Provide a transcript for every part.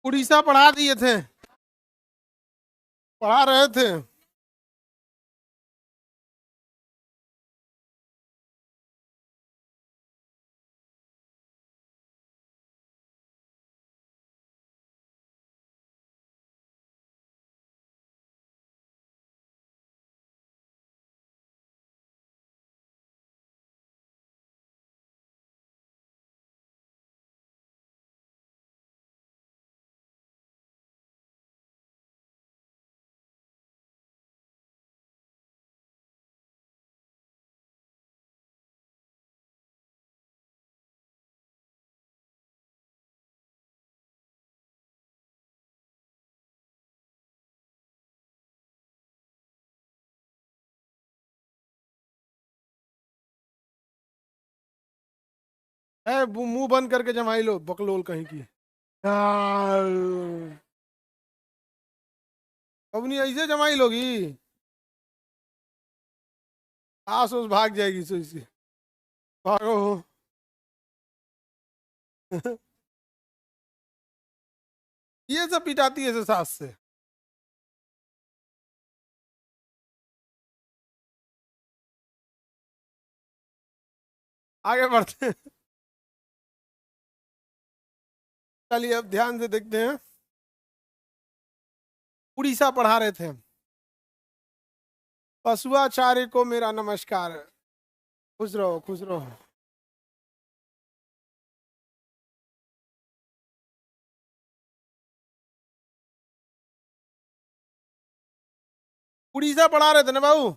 उड़ीसा पढ़ा दिए थे, पढ़ा रहे थे। मुंह बंद करके जमाई लो, बकलोल कहीं की। अब नहीं ऐसे जमाई लोगी, आस उस भाग जाएगी सो इसी। भागो। ये सब पिटाती है ऐसे सास से। आगे बढ़ते हैं। चलिए अब ध्यान से देखते हैं। उड़ीसा पढ़ा रहे थे हम। पशुआचार्य को मेरा नमस्कार। खुश रहो खुश रहो। उड़ीसा पढ़ा रहे थे ना बाबू।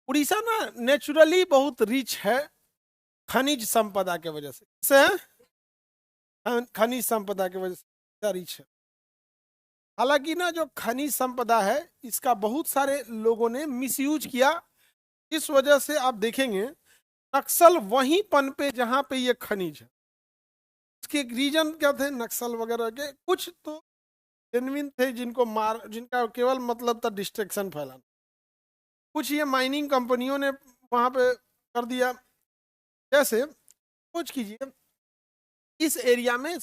उड़ीसा ना नेचुरली बहुत रिच है, खनिज संपदा के वजह से खनिज संपदा की वजह से रिच है। हालांकि ना जो खनिज संपदा है इसका बहुत सारे लोगों ने मिसयूज किया। इस वजह से आप देखेंगे नक्सल वहीं पनपे जहां पे ये खनिज है। इसके एक रीजन क्या थे नक्सल वगैरह के, कुछ तो जेन्युइन थे जिनको मार, जिनका केवल मतलब था डिस्ट्रैक्शन फैलाना। कुछ ये माइनिंग कंपनियों ने वहां पे कर दिया। जैसे कुछ कीजिए, इस एरिया में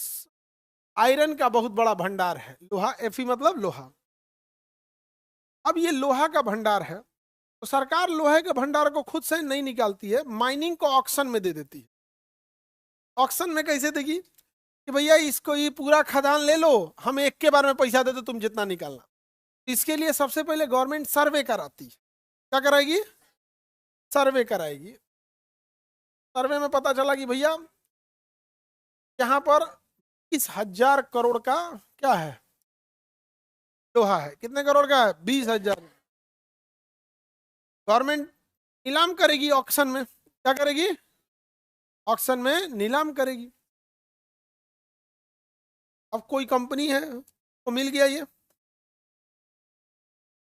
आयरन का बहुत बड़ा भंडार है, लोहा, एफी मतलब लोहा। अब ये लोहा का भंडार है तो सरकार लोहे के भंडार को खुद से नहीं निकालती है, माइनिंग को ऑक्शन में दे देती है। ऑक्शन में कैसे देगी कि भैया इसको ये पूरा खदान ले लो, हम एक के बार में पैसा दे दो, तुम जितना निकालना। इसके लिए सबसे पहले गवर्नमेंट सर्वे कराती है। क्या कराएगी? सर्वे कराएगी। सर्वे में पता चला कि भैया यहाँ पर 20,000 करोड़ का क्या है, लोहा है। कितने करोड़ का है? 20,000। गवर्नमेंट नीलाम करेगी ऑक्शन में। क्या करेगी? ऑक्शन में नीलाम करेगी। अब कोई कंपनी है तो मिल गया ये,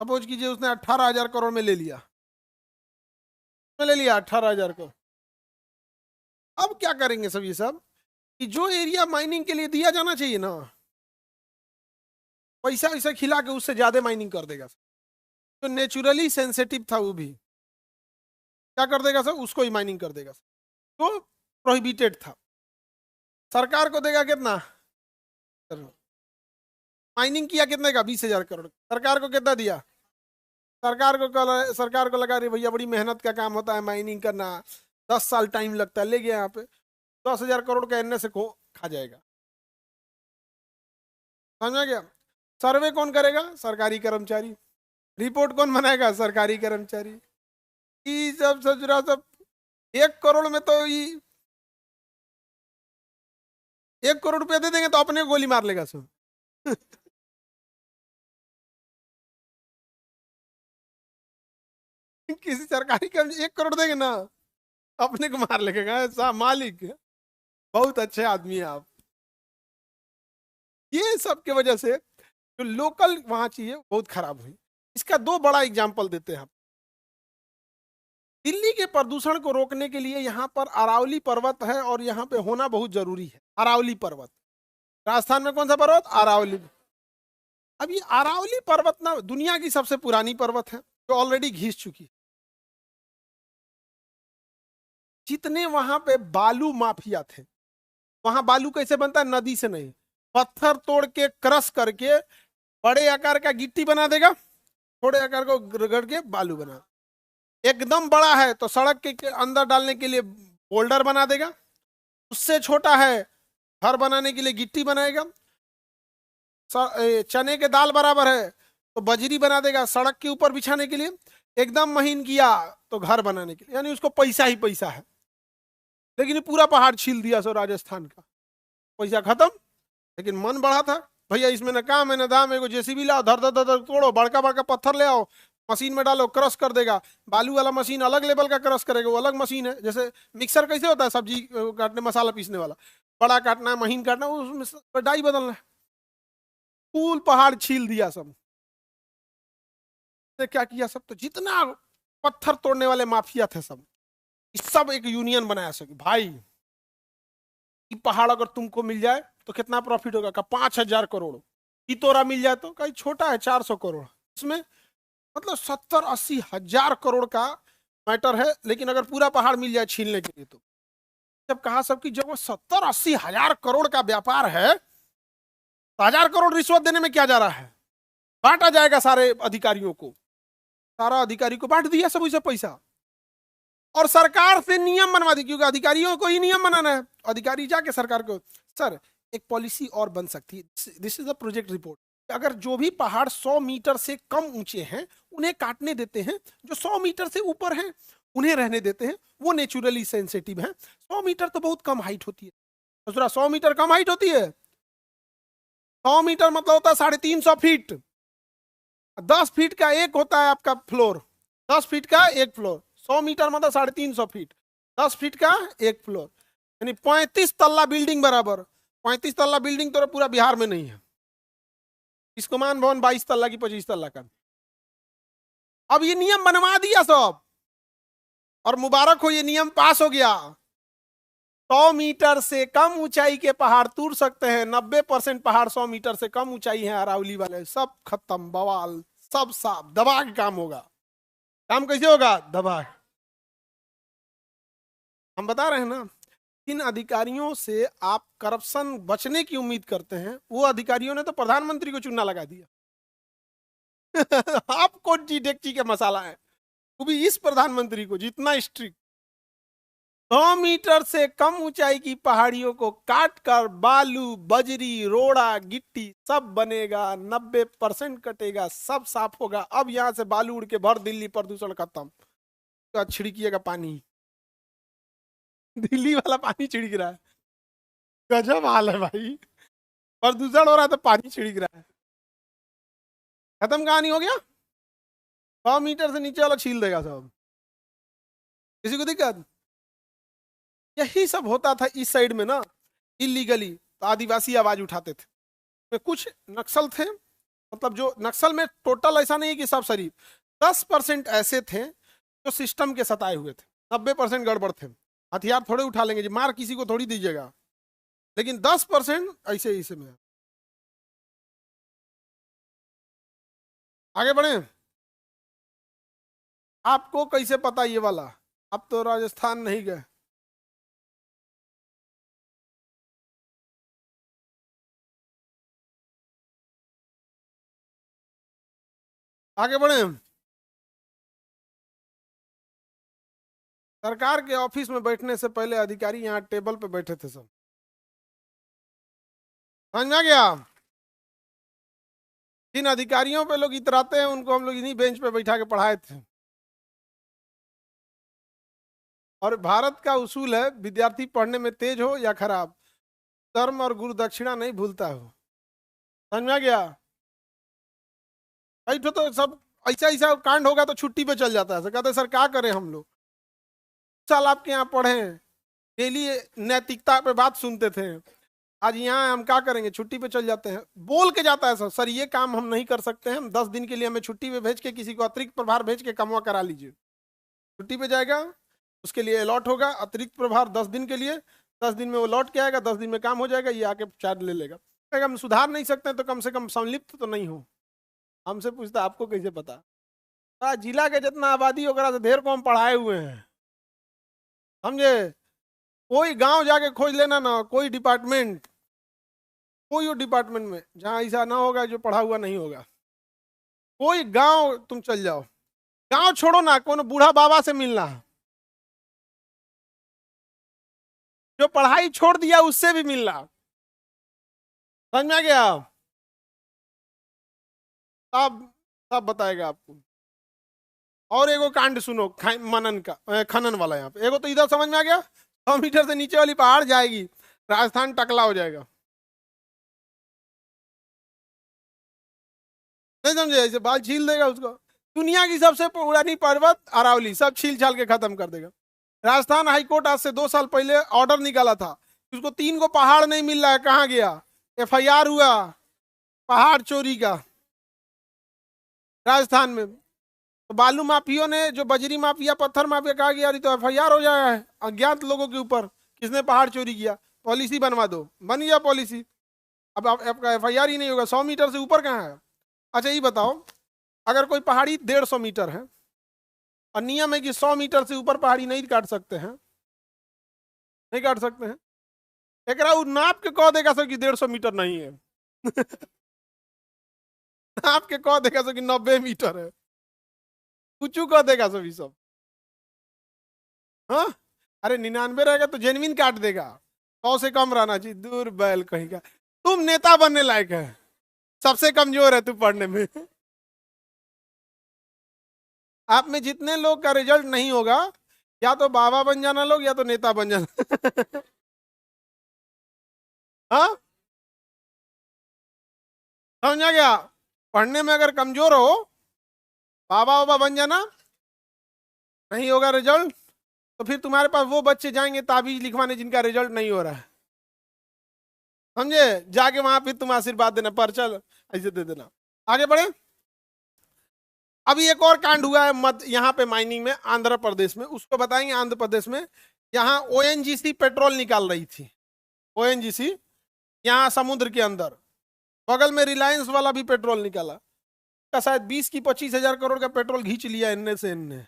सपोज कीजिए उसने 18,000 करोड़ में ले लिया, में ले लिया 18,000 करोड़। अब क्या करेंगे सब ये सब कि जो एरिया माइनिंग के लिए दिया जाना चाहिए ना, पैसा वैसा खिला के उससे ज्यादा माइनिंग कर देगा। जो नेचुरली सेंसिटिव था वो भी क्या कर देगा सर, उसको ही माइनिंग कर देगा। तो प्रोहिबिटेड था। सरकार को देगा कितना? माइनिंग किया कितने का? 20,000 करोड़। सरकार को कितना दिया? सरकार को लगा रही भैया बड़ी मेहनत का काम होता है माइनिंग करना, 10 साल टाइम लगता है, ले गया यहाँ पे 10,000 करोड़ का एनए से को खा जाएगा। समझ गया? सर्वे कौन करेगा? सरकारी कर्मचारी। रिपोर्ट कौन बनाएगा? सरकारी कर्मचारी। ये सब सोच रहा सब 1 करोड़ में तो ये 1 करोड़ रुपया दे देंगे तो अपने को गोली मार लेगा सब। किसी सरकारी कर्मचारी 1 करोड़ देंगे ना, अपने को मार लेगा। ऐसा मालिक है। बहुत अच्छे आदमी है आप। ये सब की वजह से जो लोकल वहां चीजें बहुत खराब हुई। इसका दो बड़ा एग्जाम्पल देते हैं आप। दिल्ली के प्रदूषण को रोकने के लिए यहाँ पर अरावली पर्वत है और यहाँ पे होना बहुत जरूरी है। अरावली पर्वत, राजस्थान में कौन सा पर्वत? अरावली। अब ये अरावली पर्वत ना दुनिया की सबसे पुरानी पर्वत है जो ऑलरेडी घिस चुकी है। जितने वहां पे बालू माफिया थे, वहां बालू कैसे बनता है? नदी से नहीं, पत्थर तोड़ के क्रश करके बड़े आकार का गिट्टी बना देगा, थोड़े आकार को रगड़ के बालू बना, एकदम बड़ा है तो सड़क के अंदर डालने के लिए बोल्डर बना देगा, उससे छोटा है घर बनाने के लिए गिट्टी बनाएगा, चने के दाल बराबर है तो बजरी बना देगा सड़क के ऊपर बिछाने के लिए, एकदम महीन किया तो घर बनाने के लिए, यानी उसको पैसा ही पैसा है। लेकिन ये पूरा पहाड़ छील दिया सो राजस्थान का, पैसा खत्म। लेकिन मन बढ़ा था, भैया इसमें न काम है न दाम है, एगो जेसीबी लाओ, धर धर धर तोड़ो, बड़का बड़का पत्थर ले आओ, मशीन में डालो, क्रश कर देगा। बालू वाला मशीन अलग लेवल का क्रश करेगा, वो अलग मशीन है। जैसे मिक्सर कैसे होता है सब्जी काटने मसाला पीसने वाला, बड़ा काटना है महीन काटना है, उसमें डाई बदलना है। फूल पहाड़ छील दिया सब। क्या किया सब, तो जितना पत्थर तोड़ने वाले माफिया थे सब एक यूनियन बनाया सके। भाई ये पहाड़ अगर तुमको मिल जाए तो कितना प्रॉफिट होगा का 5,000 करोड़, ये तोरा मिल जाए तो कहीं छोटा है 400 करोड़, इसमें मतलब 70-80 हजार करोड़ का मैटर है। लेकिन अगर पूरा पहाड़ मिल जाए छीनने के लिए तो जब कहा सबकी जब वो 70-80 हजार करोड़ का व्यापार है तो 1,000 करोड़ रिश्वत देने में क्या जा रहा है, बांटा जाएगा सारे अधिकारियों को, सारा अधिकारी को बांट दिया सब उसे पैसा। और सरकार से नियम बनवा दी, क्योंकि अधिकारियों को ही नियम बनाना है। अधिकारी जाके सरकार को, सर एक पॉलिसी और बन सकती है, this is a project report, अगर जो भी पहाड़ 100 मीटर से कम ऊंचे हैं उन्हें काटने देते हैं, जो 100 मीटर से ऊपर हैं उन्हें रहने देते हैं, वो नेचुरली सेंसिटिव है। 100 मीटर तो बहुत कम हाइट होती है, 100 मीटर कम हाइट होती है। 100 मीटर मतलब होता है 350 फीट, 10 फीट का एक होता है आपका फ्लोर, 10 फीट का एक फ्लोर, 100 मीटर मतलब 350 फीट, 10 फीट का एक फ्लोर, यानी 35 तल्ला बिल्डिंग बराबर। 35 तल्ला बिल्डिंग तो पूरा बिहार में नहीं है, इसको मान भवन 22 तल्ला की 25 तल्ला का। अब ये नियम बनवा दिया सब, और मुबारक हो ये नियम पास हो गया। 100 मीटर से कम ऊंचाई के पहाड़ तूर सकते हैं, 90% पहाड़ 100 मीटर से कम ऊंचाई है अरावली वाले, सब खत्म, बवाल, सब साफ, दबा के काम होगा। काम कैसे होगा, दबा। हम बता रहे हैं ना, इन अधिकारियों से आप करप्शन बचने की उम्मीद करते हैं, वो अधिकारियों ने तो प्रधानमंत्री को चुनना लगा दिया। आप कौन ची डेक्ची के मसाला है, वो भी इस प्रधानमंत्री को जितना स्ट्रिक्ट। 100 मीटर से कम ऊंचाई की पहाड़ियों को काट कर बालू, बजरी, रोड़ा, गिट्टी सब बनेगा, 90% कटेगा, सब साफ होगा। अब यहां से बालू उड़ के भर दिल्ली, प्रदूषण खत्म, तो छिड़किएगा पानी, दिल्ली वाला पानी छिड़क रहा है, गजब हाल है भाई, प्रदूषण हो रहा है तो पानी छिड़क रहा है, खत्म कहानी हो गया। 100 मीटर से नीचे वाला छील देगा सब, किसी को दिक्कत। यही सब होता था इस साइड में ना इलीगली, तो आदिवासी आवाज उठाते थे। तो कुछ नक्सल थे, मतलब जो नक्सल में टोटल ऐसा नहीं कि सब शरीफ, 10% ऐसे थे जो सिस्टम के सताए हुए थे, 90% गड़बड़ थे। हथियार थोड़े उठा लेंगे जी, मार किसी को थोड़ी दीजिएगा, लेकिन 10% ऐसे ऐसे में। आगे बढ़े, आपको कैसे पता ये वाला, आप तो राजस्थान नहीं गए। आगे बढ़े, सरकार के ऑफिस में बैठने से पहले अधिकारी यहाँ टेबल पे बैठे थे सब, समझ में आ गया। जिन अधिकारियों पे लोग इतराते हैं उनको हम लोग इन्हीं बेंच पे बैठा के पढ़ाए थे। और भारत का उसूल है, विद्यार्थी पढ़ने में तेज हो या खराब, कर्म और गुरु दक्षिणा नहीं भूलता हो, समझ में आ गया। बैठो तो सब, ऐसा ऐसा कांड होगा तो छुट्टी पे चल जाता है, कहते सर क्या करें हम लोग, साल आपके यहाँ पढ़े, डेली नैतिकता पे बात सुनते थे, आज यहाँ हम क्या करेंगे, छुट्टी पे चल जाते हैं। बोल के जाता है सर, सर ये काम हम नहीं कर सकते हैं, हम 10 दिन के लिए हमें छुट्टी पे भेज के किसी को अतिरिक्त प्रभार भेज के कमवा करा लीजिए। छुट्टी पे जाएगा, उसके लिए अलॉट होगा अतिरिक्त प्रभार 10 दिन के लिए, 10 दिन में वो लौट के आएगा, 10 दिन में काम हो जाएगा, ये आके चार्ज ले लेगा। अगर हम सुधार नहीं सकते हैं तो कम से कम संलिप्त तो नहीं हो। हमसे पूछता आपको कैसे पता, जिला के जितना आबादी होगा से ढेर को हम पढ़ाए हुए हैं, समझे। कोई गांव जाके खोज लेना ना, कोई डिपार्टमेंट कोई डिपार्टमेंट में जहां ऐसा ना होगा जो पढ़ा हुआ नहीं होगा। कोई गांव तुम चल जाओ, गांव छोड़ो ना, कौन बूढ़ा बाबा से मिलना है, जो पढ़ाई छोड़ दिया उससे भी मिलना। समझ में आ गया? सब सब बताएगा आपको। और एगो कांड सुनो मनन का, खनन वाला। यहाँ पे एगो तो इधर समझ में आ गया, 100 मीटर से नीचे वाली पहाड़ जाएगी, राजस्थान टकला हो जाएगा। नहीं समझे? ऐसे बाल छील देगा उसको। दुनिया की सबसे पुरानी पर्वत अरावली, सब छील छाल के खत्म कर देगा। राजस्थान हाईकोर्ट आज से 2 साल पहले ऑर्डर निकाला था, उसको 3 को पहाड़ नहीं मिल रहा है, कहाँ गया? FIR हुआ पहाड़ चोरी का राजस्थान में। तो बालू माफियों ने, जो बजरी माफिया पत्थर माफिया, कहा कि यार ये तो FIR हो जाएगा है अज्ञात लोगों के ऊपर, किसने पहाड़ चोरी किया, पॉलिसी बनवा दो। बन गया पॉलिसी, अब आपका FIR ही नहीं होगा। 100 मीटर से ऊपर कहाँ है? अच्छा ये बताओ, अगर कोई पहाड़ी 150 मीटर है और नियम है कि 100 मीटर से ऊपर पहाड़ी नहीं काट सकते हैं, नहीं काट सकते हैं, एक नाप के कह देगा सो कि 150 मीटर नहीं है नाप के कह देगा सो कि 90 मीटर है, कुछ कह देगा सभी सब। हाँ, अरे 99 रहेगा तो जेनविन काट देगा, 100 से कम रहना चाहिए। दूर बैल कहीं का, तुम नेता बनने लायक है, सबसे कमजोर है तू पढ़ने में आप में जितने लोग का रिजल्ट नहीं होगा, या तो बाबा बन जाना लोग, या तो नेता बन जाना हाँ, समझा गया? पढ़ने में अगर कमजोर हो, बाबा बाबा बन जाना, नहीं होगा रिजल्ट, तो फिर तुम्हारे पास वो बच्चे जाएंगे ताबीज लिखवाने जिनका रिजल्ट नहीं हो रहा है। समझे? जाके वहां फिर तुम आशीर्वाद देना, पर चल ऐसे दे देना। आगे बढ़े। अभी एक और कांड हुआ है मत यहाँ पे माइनिंग में, आंध्र प्रदेश में, उसको बताएंगे। आंध्र प्रदेश में यहाँ ONGC पेट्रोल निकाल रही थी। ONGC यहाँ समुद्र के अंदर, बगल में रिलायंस वाला भी पेट्रोल निकाला, का शायद 20 की 25 हजार करोड़ का पेट्रोल घींच लिया इनने से इनने।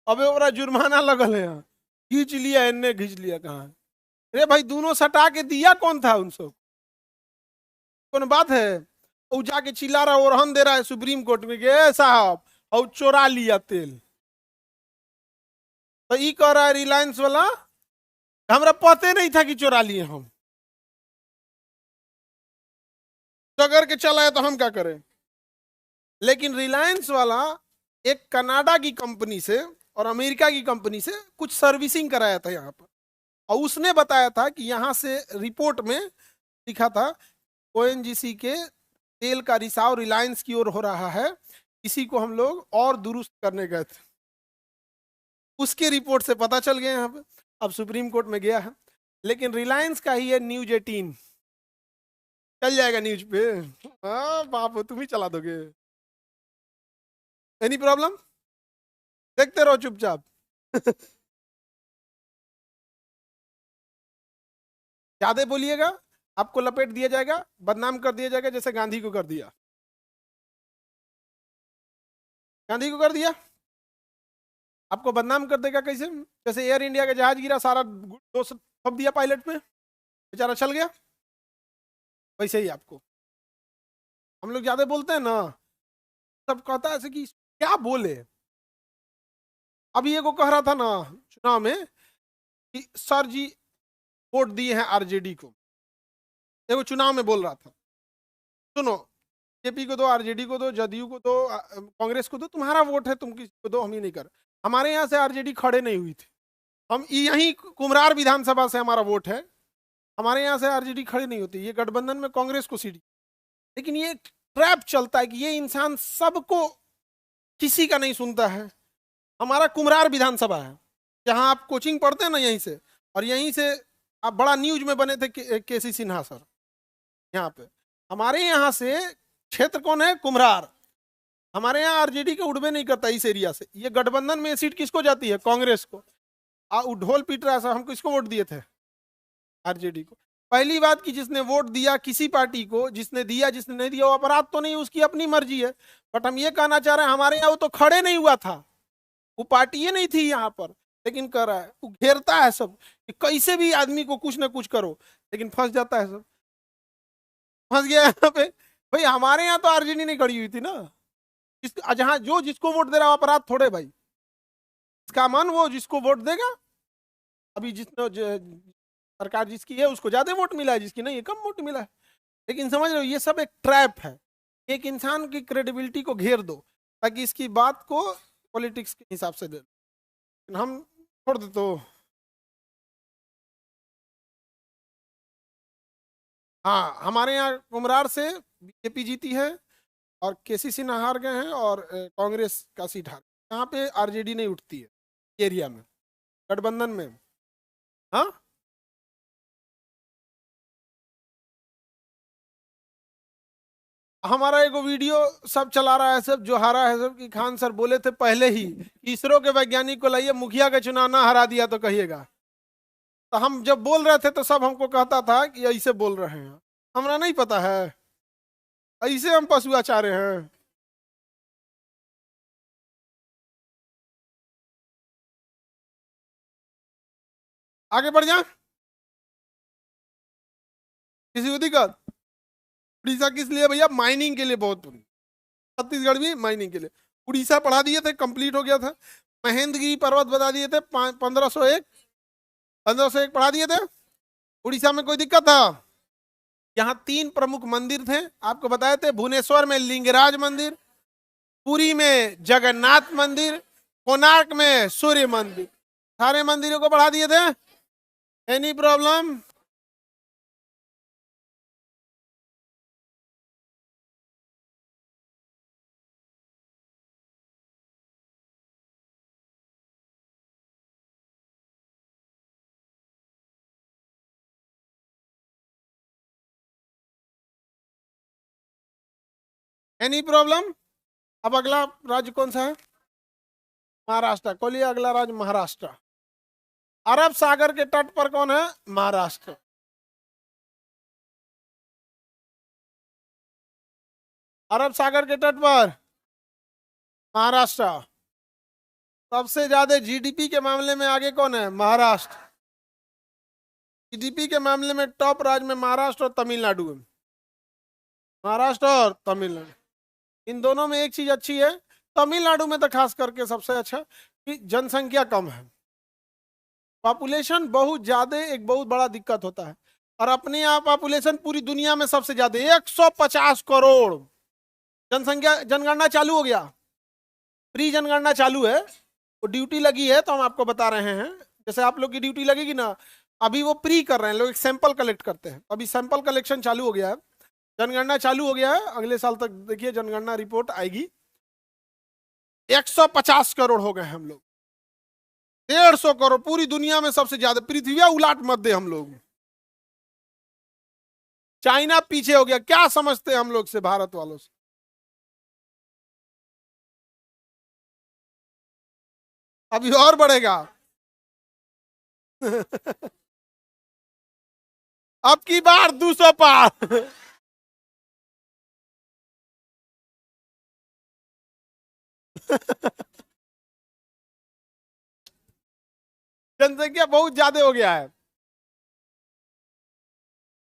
अबे ओरा जुर्माना लगल है यहाँ, खींच लिया इनने, खींच लिया कहाँ? अरे भाई दोनों सटा के दिया कौन था उन सब? कौन बात है? वो जाके चिल्ला रहा, ओरहन दे रहा है सुप्रीम कोर्ट में कि साहब और चोरा लिया तेल। तो ये कह रहा है रिलायंस वाला, हमरा पते नहीं था कि चोरा लिए हम, टगर के चला है तो हम क्या करें। लेकिन रिलायंस वाला एक कनाडा की कंपनी से और अमेरिका की कंपनी से कुछ सर्विसिंग कराया था यहाँ पर, और उसने बताया था कि यहाँ से रिपोर्ट में लिखा था ONGC के तेल का रिसाव रिलायंस की ओर हो रहा है, इसी को हम लोग और दुरुस्त करने गए थे। उसके रिपोर्ट से पता चल गया यहाँ पे, अब सुप्रीम कोर्ट में गया है। लेकिन रिलायंस का ही है News 18, चल जाएगा न्यूज पे। हाँ बाप, तुम ही चला दोगे, एनी प्रॉब्लम? देखते रहो चुपचाप ज्यादा बोलिएगा आपको लपेट दिया जाएगा, बदनाम कर दिया जाएगा, जैसे गांधी को कर दिया। गांधी को कर दिया, आपको बदनाम कर देगा कैसे? जैसे एयर इंडिया का जहाज गिरा, सारा दोष थोप दिया पायलट पे, बेचारा चल गया, वैसे ही आपको। हम लोग ज्यादा बोलते हैं ना, सब कहता है ऐसे कि क्या बोले। अभी एगो कह रहा था ना चुनाव में कि सर जी वोट दिए हैं RJD को, एगो चुनाव में बोल रहा था। सुनो, JP को दो, RJD को दो, जदयू को दो, कांग्रेस को दो, तुम्हारा वोट है, तुम किसी को दो, हम ही नहीं कर। हमारे यहाँ से RJD खड़े नहीं हुई थी, हम यही कुमरार विधानसभा से हमारा वोट है, हमारे यहाँ से RJD खड़े नहीं होती। ये गठबंधन में कांग्रेस को सीट, लेकिन ये ट्रैप चलता है कि ये इंसान सबको, किसी का नहीं सुनता है। हमारा कुमरार विधानसभा है, जहां आप कोचिंग पढ़ते हैं ना यहीं से, और यहीं से आप बड़ा न्यूज में बने थे KC सिन्हा सर। यहाँ पे हमारे यहाँ से क्षेत्र कौन है? कुम्हरार। हमारे यहाँ RJD का उड़बे नहीं करता इस एरिया से। ये गठबंधन में सीट किसको जाती है? कांग्रेस को। ढोल पीट रहा है, हम किसको वोट दिए थे? RJD को। पहली बात कि जिसने वोट दिया किसी पार्टी को, जिसने दिया जिसने नहीं दिया वो अपराध तो नहीं, उसकी अपनी मर्जी है। बट हम ये कहना चाह रहे हैं, हमारे यहाँ वो तो खड़े नहीं हुआ था, वो पार्टी नहीं थी यहाँ पर, लेकिन कर रहा है, वो घेरता है सब कि कैसे भी आदमी को कुछ ना कुछ करो। लेकिन फंस जाता है सब, फंस गया यहाँ पे। भाई हमारे यहाँ तो आरजेडी नहीं खड़ी हुई थी ना, जहां जो जिसको वोट दे रहा है अपराध थोड़े भाई, इसका मन वो जिसको वोट देगा। अभी जिसने सरकार जिसकी है उसको ज्यादा वोट मिला है, जिसकी नहीं है कम वोट मिला है। लेकिन समझ रहे हो ये सब एक ट्रैप है, एक इंसान की क्रेडिबिलिटी को घेर दो ताकि इसकी बात को पॉलिटिक्स के हिसाब से दे, हम छोड़ दे तो। हाँ हमारे यहाँ कुमरार से बीजेपी जीती है और केसी सिन्हा हार गए हैं और कांग्रेस का सीट हार, यहाँ पे आरजेडी नहीं उठती है एरिया में, गठबंधन में। हाँ हमारा एगो वीडियो सब चला रहा है, सब जो हारा है सब, कि खान सर बोले थे पहले ही कि इसरो के वैज्ञानिक को लाइए, मुखिया का चुनाव ना हरा दिया तो कहिएगा। तो हम जब बोल रहे थे तो सब हमको कहता था कि ऐसे बोल रहे हैं, हमरा नहीं पता है, ऐसे हम पशुआचार्य हैं। आगे बढ़ जा, किसी को दिक्कत? उड़ीसा किस लिए भैया? माइनिंग के लिए, बहुत छत्तीसगढ़ भी माइनिंग के लिए। उड़ीसा पढ़ा दिए थे, कंप्लीट हो गया था। महेंद्रगिरी पर्वत बता दिए थे, 1501, 1501 पढ़ा दिए थे। उड़ीसा में कोई दिक्कत था? यहाँ 3 प्रमुख मंदिर थे, आपको बताए थे, भुवनेश्वर में लिंगराज मंदिर, पुरी में जगन्नाथ मंदिर, कोणार्क में सूर्य मंदिर, सारे मंदिरों को बढ़ा दिए थे। Any problem? Any problem? अब अगला राज्य कौन सा है? महाराष्ट्र। खोलिए अगला राज्य महाराष्ट्र। अरब सागर के तट पर कौन है? महाराष्ट्र। अरब सागर के तट पर महाराष्ट्र। सबसे ज्यादा जीडीपी के मामले में आगे कौन है? महाराष्ट्र। जीडीपी के मामले में टॉप राज्य में महाराष्ट्र और तमिलनाडु है। महाराष्ट्र और तमिलनाडु, इन दोनों में एक चीज अच्छी है, तमिलनाडु में तो खास करके सबसे अच्छा कि जनसंख्या कम है। पॉपुलेशन बहुत ज्यादा एक बहुत बड़ा दिक्कत होता है, और अपने यहाँ पॉपुलेशन पूरी दुनिया में सबसे ज्यादा 150 करोड़ जनसंख्या। जनगणना चालू हो गया, प्री जनगणना चालू है, वो ड्यूटी लगी है तो हम आपको बता रहे हैं। जैसे आप लोग की ड्यूटी लगेगी ना, अभी वो प्री कर रहे हैं लोग, एक सैंपल कलेक्ट करते हैं, अभी सैंपल कलेक्शन चालू हो गया है, जनगणना चालू हो गया है। अगले साल तक देखिए जनगणना रिपोर्ट आएगी। 150 करोड़ हो गए हम लोग, 150 करोड़ पूरी दुनिया में सबसे ज्यादा। पृथ्वी उलाट मत दे हम लोग, चाइना पीछे हो गया, क्या समझते हैं हम लोग से, भारत वालों से। अभी और बढ़ेगा। अब की बार 200 पार। जनसंख्या बहुत ज्यादा हो गया है,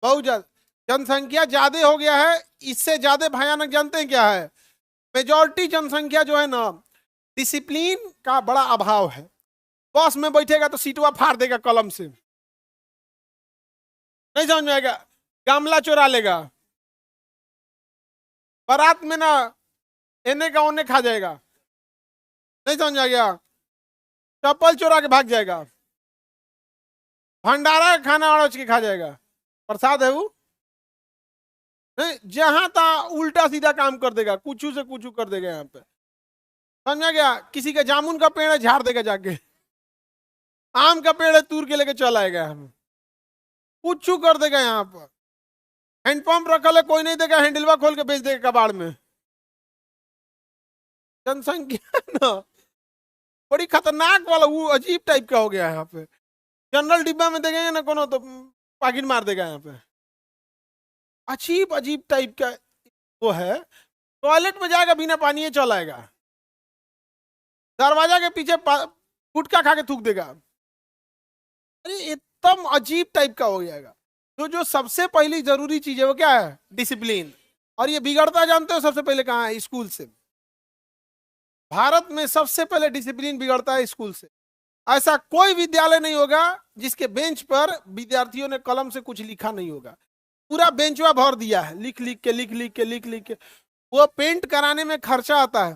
बहुत ज्यादा जनसंख्या ज्यादा हो गया है। इससे ज्यादा भयानक जानते हैं क्या है? मेजॉरिटी जनसंख्या जो है ना, डिसिप्लिन का बड़ा अभाव है। बस में बैठेगा तो सीटवा फाड़ देगा कलम से, नहीं समझ में आएगा, गामला चुरा लेगा, बारात में ना एने का ओने खा जाएगा, नहीं समझ आ गया, चप्पल चुरा के भाग जाएगा, भंडारा का खाना अड़ोच के खा जाएगा, प्रसाद है वो, नहीं जहां तहा उल्टा सीधा काम कर देगा, कुछ से कुछ कर देगा यहाँ पे, समझा गया? किसी का जामुन का पेड़ है झाड़ देगा जाके, आम का पेड़ है तूर के लेके चल आएगा, हम कुछ कर देगा यहाँ पर। हैंडपंप रखल है, कोई नहीं देगा, हैंडलवा खोल के बेच देगा कबाड़ में। जनसंख्या ना बड़ी खतरनाक वाला, वो अजीब टाइप का हो गया है यहाँ पे। जनरल डिब्बा में देखेंगे ना कोनो तो पाकिट मार देगा यहाँ पे, अजीब अजीब टाइप का वो है। टॉयलेट में जाएगा बिना पानी चल आएगा, दरवाजा के पीछे गुटखा खा के थूक देगा। अरे एकदम अजीब टाइप का हो जाएगा। तो जो सबसे पहली जरूरी चीज है वो क्या है? डिसिप्लिन। और ये बिगड़ता जानते हो सबसे पहले कहाँ है? स्कूल से। भारत में सबसे पहले डिसिप्लिन बिगड़ता है स्कूल से। ऐसा कोई विद्यालय नहीं होगा जिसके बेंच पर विद्यार्थियों ने कलम से कुछ लिखा नहीं होगा। पूरा बेंचवा भर दिया है, लिख लिख के लिख लिख के लिख लिख के। वो पेंट कराने में खर्चा आता है।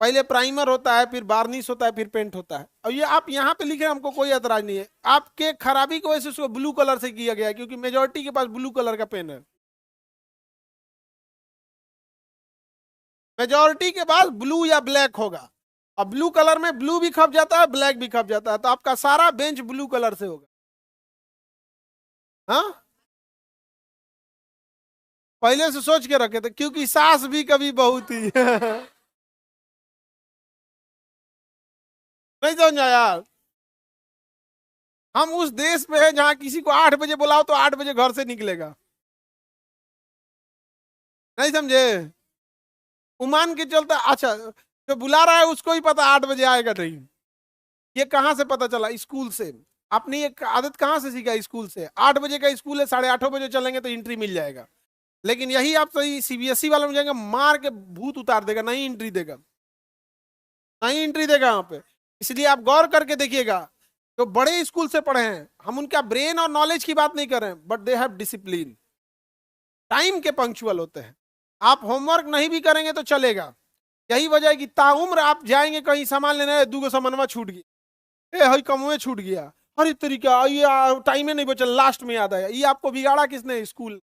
पहले प्राइमर होता है, फिर बार्निश होता है, फिर पेंट होता है। और ये आप यहाँ पे लिख रहे हैं, हमको कोई एतराज नहीं है। आपके खराबी की वजह से उसको ब्लू कलर से किया गया है, क्योंकि मेजोरिटी के पास ब्लू कलर का पेन है। मेजोरिटी के पास ब्लू या ब्लैक होगा। अब ब्लू कलर में ब्लू भी खप जाता है, ब्लैक भी खप जाता है, तो आपका सारा बेंच ब्लू कलर से होगा। हाँ, पहले से सोच के रखे थे, क्योंकि सास भी कभी बहू थी। नहीं समझा यार? हम उस देश में है जहां किसी को 8 बजे बुलाओ तो 8 बजे घर से निकलेगा। नहीं समझे? उमान के चलता, अच्छा, जो बुला रहा है उसको ही पता 8 बजे आएगा नहीं। ये कहां से पता चला? स्कूल से। आपने ये आदत कहां से सीखा? स्कूल से। 8 बजे का स्कूल है, 8:30 बजे चलेंगे तो एंट्री मिल जाएगा। लेकिन यही आप सही सीबीएसई वाले में जाएंगे, मार के भूत उतार देगा, नहीं एंट्री देगा, नहीं एंट्री देगा वहां पे। इसलिए आप गौर करके देखिएगा, जो बड़े स्कूल से पढ़े हैं, हम उनका ब्रेन और नॉलेज की बात नहीं कर रहे हैं, but they have discipline. Time के पंक्चुअल होते हैं। आप होमवर्क नहीं भी करेंगे तो चलेगा। यही वजह है कि ताउम्र आप जाएंगे कहीं सामान लेने, दूगो सामानवा छूट गया, ए हई कमुए छूट गया, हर तरीका ये टाइम नहीं बचा, लास्ट में याद आया। ये आपको बिगाड़ा किसने? स्कूल।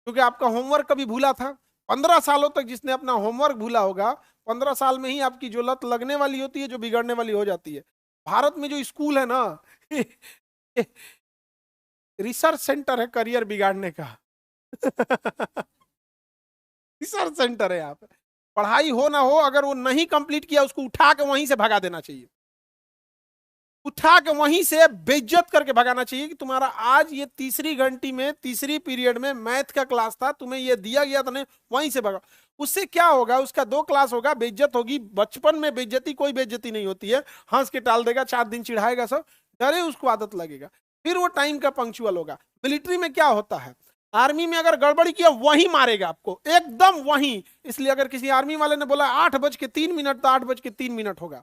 क्योंकि आपका होमवर्क कभी भूला था। 15 सालों तक जिसने अपना होमवर्क भूला होगा, 15 साल में ही आपकी जो लत लगने वाली होती है, जो बिगड़ने वाली हो जाती है। भारत में जो स्कूल है ना, रिसर्च सेंटर है करियर बिगाड़ने का। रिसर्च सेंटर है यहाँ पे। पढ़ाई हो ना हो, अगर वो नहीं कंप्लीट किया, उसको उठा के वहीं से भगा देना चाहिए। उठा के वहीं से बेइज्जत करके भगाना चाहिए कि तुम्हारा आज ये तीसरी घंटी में, तीसरी पीरियड में मैथ का क्लास था, तुम्हें ये दिया गया था, नहीं, वहीं से भगा। उससे क्या होगा? उसका 2 क्लास होगा, बेइज्जत होगी। बचपन में बेइज्जती, कोई बेइज्जती नहीं होती है, हंस के टाल देगा, 4 दिन चिढ़ाएगा सब, डरे उसको आदत लगेगा, फिर वो टाइम का पंक्चुअल होगा। मिलिट्री में क्या होता है? आर्मी में अगर गड़बड़ी किया, वहीं मारेगा आपको, एकदम वहीं। इसलिए अगर किसी आर्मी वाले ने बोला 8:03 तो 8:03 होगा।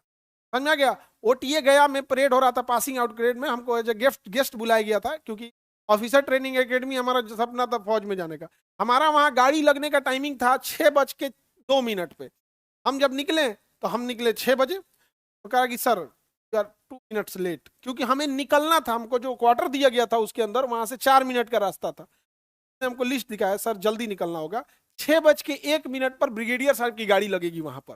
समझ गया? ओटीए गया में परेड हो रहा था, पासिंग आउट परेड में, हमको एज ए गेस्ट बुलाया गया था, क्योंकि ऑफिसर ट्रेनिंग एकेडमी हमारा सपना था फौज में जाने का। हमारा वहां गाड़ी लगने का टाइमिंग था 6:02 पे। हम जब निकले तो हम निकले 6 बजे, तो कहा कि सर यार 2 मिनट्स लेट, क्योंकि हमें निकलना था। हमको जो क्वार्टर दिया गया था उसके अंदर, वहां से 4 मिनट का रास्ता था। हमको लिस्ट दिखाया, सर जल्दी निकलना होगा, 6:01 पर ब्रिगेडियर साहब की गाड़ी लगेगी वहां पर।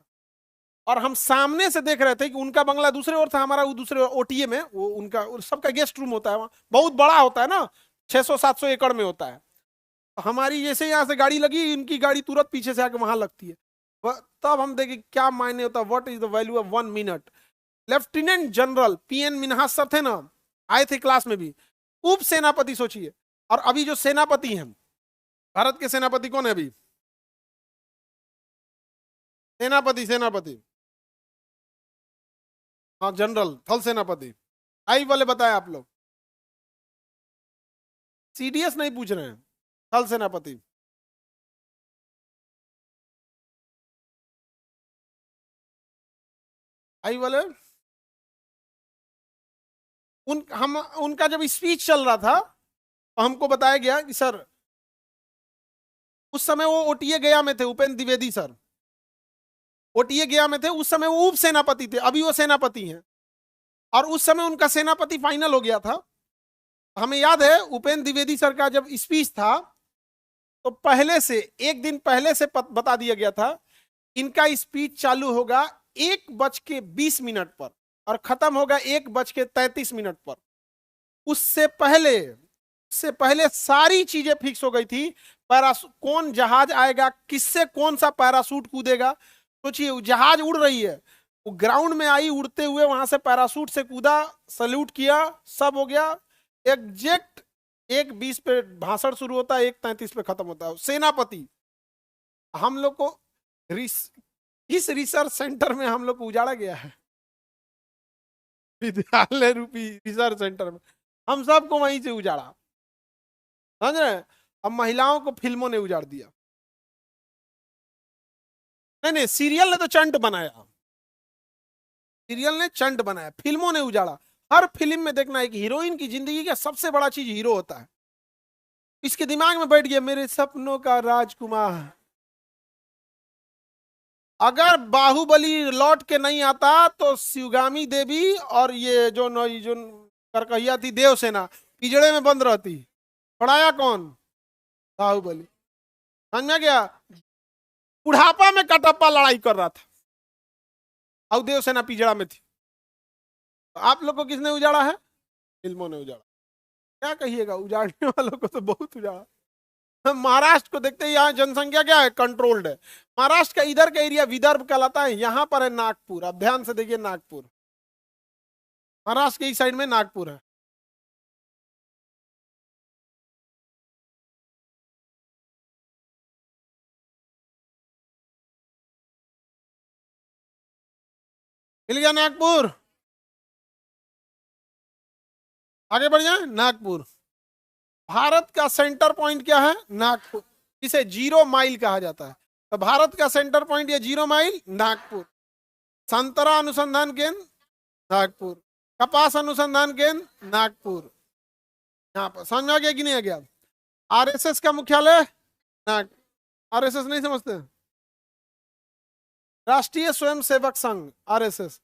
और हम सामने से देख रहे थे कि उनका बंगला दूसरे ओर था, हमारा वो दूसरे ओटीए में, वो उनका सबका गेस्ट रूम होता है वहाँ, बहुत बड़ा होता है ना, 600-700 एकड़ में होता है। हमारी जैसे यहाँ से गाड़ी लगी, इनकी गाड़ी तुरंत पीछे से आके वहां लगती है। तब हम देखे क्या मायने होता है, what is the value of 1 minute. Lieutenant general PN Minhas sir थे ना, आए थे क्लास में भी। उप सेनापति सोचिए, और अभी जो सेनापति हैं, भारत के सेनापति कौन है अभी? सेनापति, सेनापति, हाँ, जनरल, थल सेनापति। आई वाले बताए आप लोग, सीडीएस नहीं पूछ रहे हैं, थल सेनापति। आई वाले, हम उनका जब स्पीच चल रहा था, तो हमको बताया गया कि सर, उस समय वो ओटीए गया में थे, उपेंद्र द्विवेदी सर ओटीए गया में थे। उस समय वो उप सेनापति थे, अभी वो सेनापति हैं। और उस समय उनका सेनापति फाइनल हो गया था। हमें याद है उपेंद्र द्विवेदी सर का जब स्पीच था, तो पहले से, एक दिन पहले से बता दिया गया था, इनका स्पीच चालू होगा 1:20 पर और खत्म होगा 1:33 पर। उससे पहले सारी चीजें फिक्स हो गई थी। कौन जहाज आएगा, किससे कौन सा पैरासूट कूदेगा। सोचिए, जहाज उड़ रही है, वो ग्राउंड में आई उड़ते हुए, वहां से पैरासूट से कूदा, सल्यूट किया, सब हो गया। एग्जैक्ट 1:20 पे भाषण शुरू होता है, 1:33 पे खत्म होता है। सेनापति हम लोग को इस रिसर्च सेंटर में हम लोग को उजाड़ा गया है, विद्यालय रूपी रिसर्च सेंटर में हम सबको वहीं से उजाड़ा। समझ रहे हैं? अब महिलाओं को फिल्मों ने उजाड़ दिया। नहीं नहीं, सीरियल ने तो चंट बनाया, सीरियल ने चंट बनाया, फिल्मों ने उजाड़ा। हर फिल्म में देखना एक हीरोइन की जिंदगी का सबसे बड़ा चीज हीरो होता है। इसके दिमाग में बैठ गया मेरे सपनों का राजकुमार। अगर बाहुबली लौट के नहीं आता तो शिवगामी देवी और ये जो करकहिया थी देवसेना पिजड़े में बंद रहती। पढ़ाया कौन? बाहुबली। समझ में गया? बुढ़ापा में कटप्पा लड़ाई कर रहा था और देवसेना पिजड़ा में थी। तो आप लोग को किसने उजाड़ा है? फिल्मों ने उजाड़ा। क्या कहिएगा, उजाड़ने वालों को तो बहुत उजाड़ा। हम महाराष्ट्र को देखते हैं, यहाँ जनसंख्या क्या है? कंट्रोल्ड है। महाराष्ट्र का इधर का एरिया विदर्भ कहलाता है, यहाँ पर है नागपुर। अब ध्यान से देखिए, नागपुर महाराष्ट्र के इस साइड में नागपुर है। मिल गया नागपुर? आगे बढ़ जाए। नागपुर भारत का सेंटर पॉइंट क्या है? नागपुर। इसे 0 माइल कहा जाता है। तो भारत का सेंटर पॉइंट ये 0 माइल नागपुर। संतरा अनुसंधान केंद्र नागपुर, कपास अनुसंधान केंद्र नागपुर। यहाँ पर समझ में आ गया कि नहीं आ गया? आरएसएस का मुख्यालय नाग। आरएसएस नहीं समझते? राष्ट्रीय स्वयंसेवक संघ, आरएसएस।